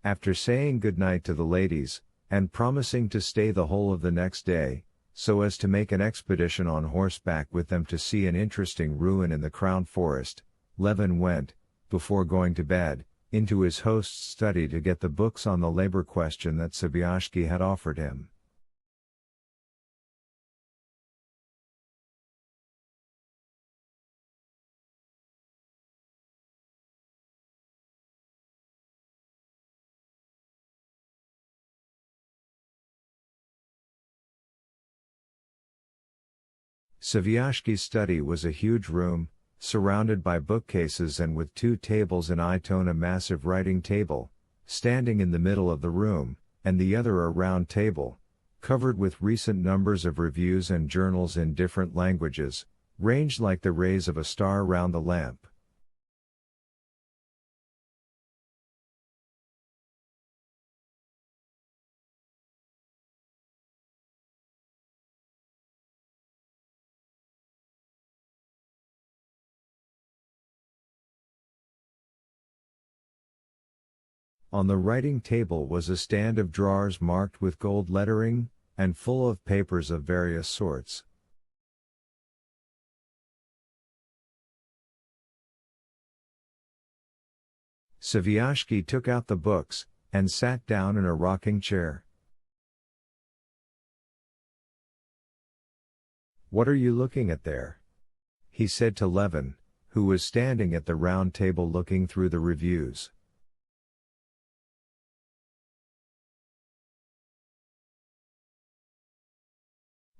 After saying good night to the ladies, and promising to stay the whole of the next day, so as to make an expedition on horseback with them to see an interesting ruin in the Crown Forest, Levin went, before going to bed, into his host's study to get the books on the labor question that Sviazhsky had offered him. Sviazhsky's study was a huge room, surrounded by bookcases and with two tables in I-tone, a massive writing table, standing in the middle of the room, and the other a round table, covered with recent numbers of reviews and journals in different languages, ranged like the rays of a star round the lamp. On the writing table was a stand of drawers marked with gold lettering, and full of papers of various sorts. Sviazhsky took out the books, and sat down in a rocking chair. "What are you looking at there?" he said to Levin, who was standing at the round table looking through the reviews.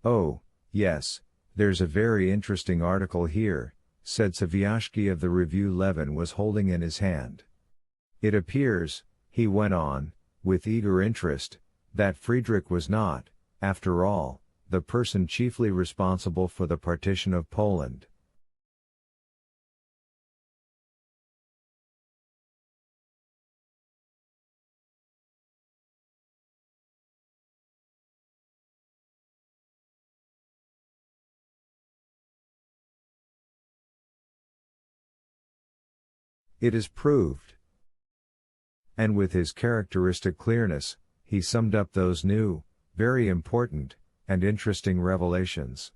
"Oh, yes, there's a very interesting article here," said Sviazhsky of the review Levin was holding in his hand. "It appears," he went on, with eager interest, "that Friedrich was not, after all, the person chiefly responsible for the partition of Poland." "It is proved." And with his characteristic clearness, he summed up those new, very important, and interesting revelations.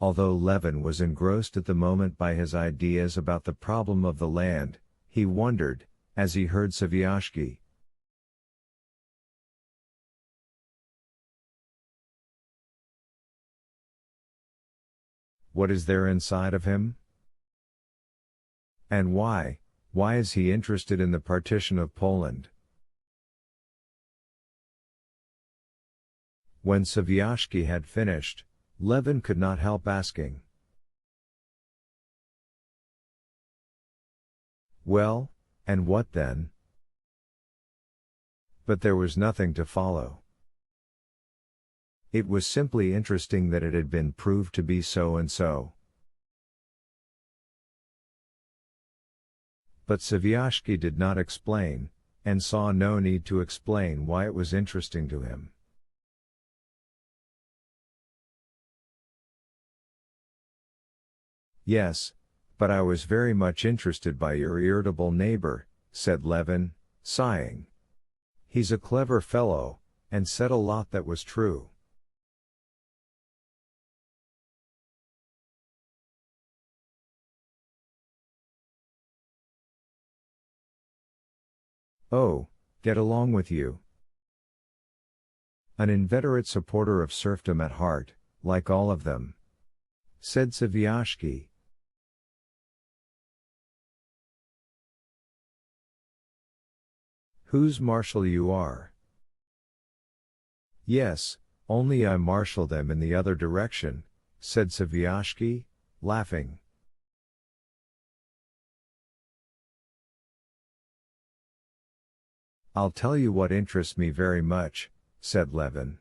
Although Levin was engrossed at the moment by his ideas about the problem of the land, he wondered, as he heard Sviazhsky, "What is there inside of him? And why is he interested in the partition of Poland?" When Sviazhsky had finished, Levin could not help asking, "Well, and what then?" But there was nothing to follow. It was simply interesting that it had been proved to be so and so. But Sviazhsky did not explain, and saw no need to explain why it was interesting to him. "Yes, but I was very much interested by your irritable neighbor," said Levin, sighing. "He's a clever fellow, and said a lot that was true." "Oh, get along with you." "An inveterate supporter of serfdom at heart, like all of them," said Sviazhsky. "Whose marshal you are?" "Yes, only I marshal them in the other direction," said Sviazhsky, laughing. "I'll tell you what interests me very much," said Levin.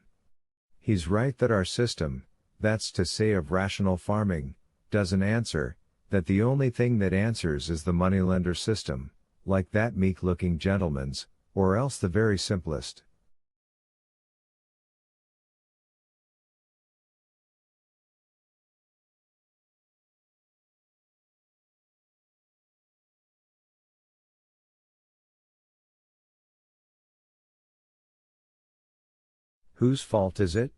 "He's right that our system, that's to say of rational farming, doesn't answer, that the only thing that answers is the moneylender system, like that meek-looking gentleman's, or else the very simplest." Whose fault is it?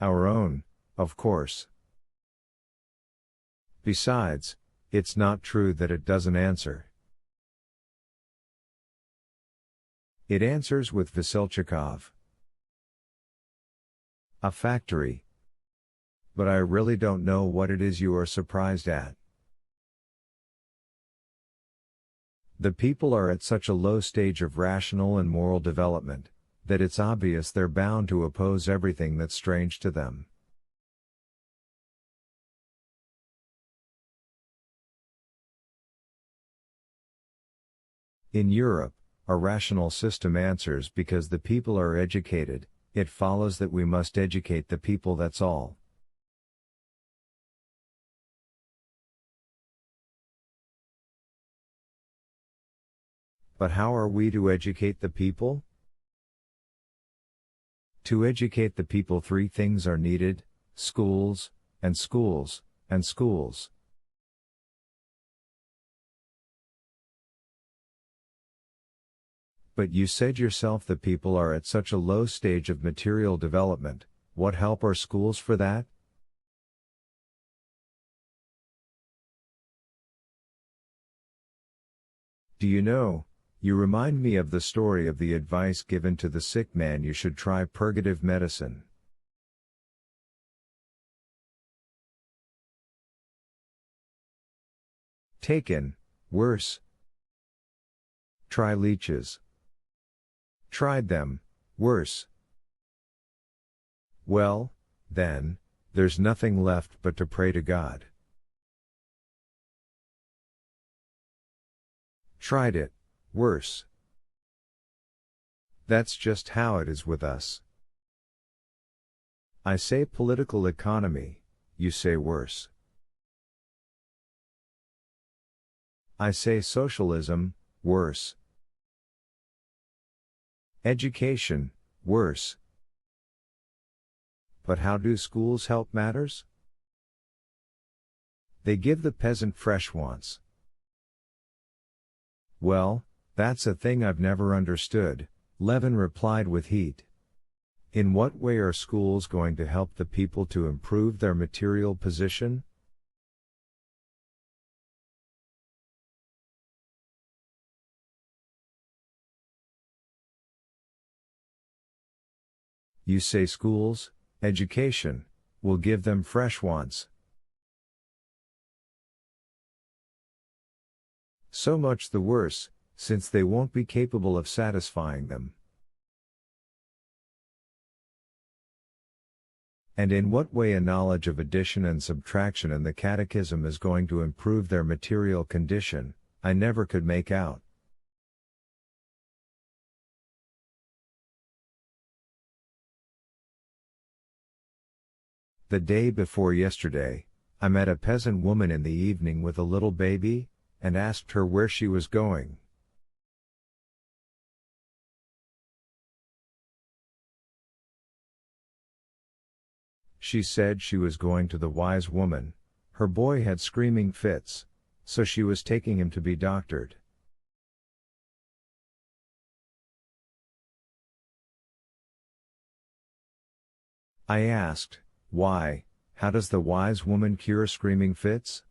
Our own, of course. Besides, it's not true that it doesn't answer. It answers with Vasilchikov. A factory. But I really don't know what it is you are surprised at. The people are at such a low stage of rational and moral development, that it's obvious they're bound to oppose everything that's strange to them. In Europe, a rational system answers because the people are educated. It follows that we must educate the people, that's all. But how are we to educate the people? To educate the people, three things are needed: schools, and schools, and schools. But you said yourself the people are at such a low stage of material development. What help are schools for that? Do you know, you remind me of the story of the advice given to the sick man: you should try purgative medicine. Taken, worse. Try leeches. Tried them, worse. Well, then, there's nothing left but to pray to God. Tried it, worse. That's just how it is with us. I say political economy, you say worse. I say socialism, worse. Education, worse. But how do schools help matters? They give the peasant fresh wants. Well, that's a thing I've never understood, Levin replied with heat. In what way are schools going to help the people to improve their material position? You say schools, education, will give them fresh wants. So much the worse, since they won't be capable of satisfying them. And in what way a knowledge of addition and subtraction and the catechism is going to improve their material condition, I never could make out. The day before yesterday, I met a peasant woman in the evening with a little baby, and asked her where she was going. She said she was going to the wise woman. Her boy had screaming fits, so she was taking him to be doctored. I asked, why, how does the wise woman cure screaming fits?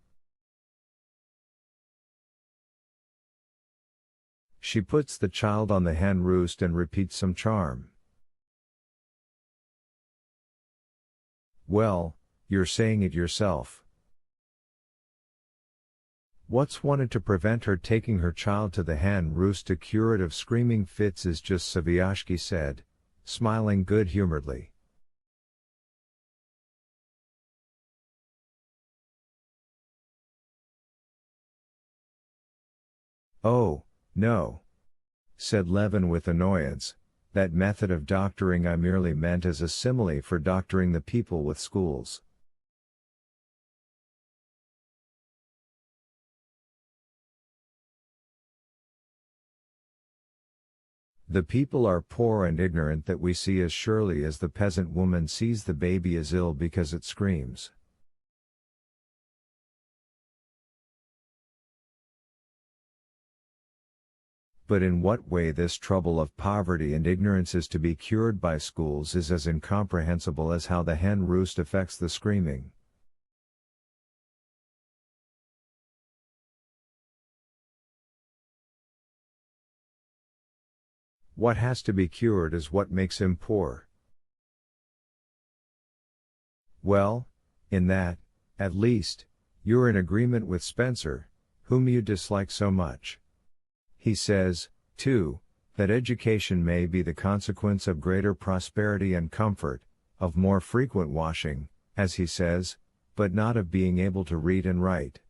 She puts the child on the hen roost and repeats some charm. Well, you're saying it yourself. What's wanted to prevent her taking her child to the hen roost to cure it of screaming fits is just, Saviashki said, smiling good-humoredly. Oh, no, said Levin with annoyance, that method of doctoring I merely meant as a simile for doctoring the people with schools. The people are poor and ignorant that we see as surely as the peasant woman sees the baby is ill because it screams. but in what way this trouble of poverty and ignorance is to be cured by schools is as incomprehensible as how the hen roost affects the screaming. What has to be cured is what makes him poor. Well, in that, at least, you're in agreement with Spencer, whom you dislike so much. He says, too, that education may be the consequence of greater prosperity and comfort, of more frequent washing, as he says, but not of being able to read and write.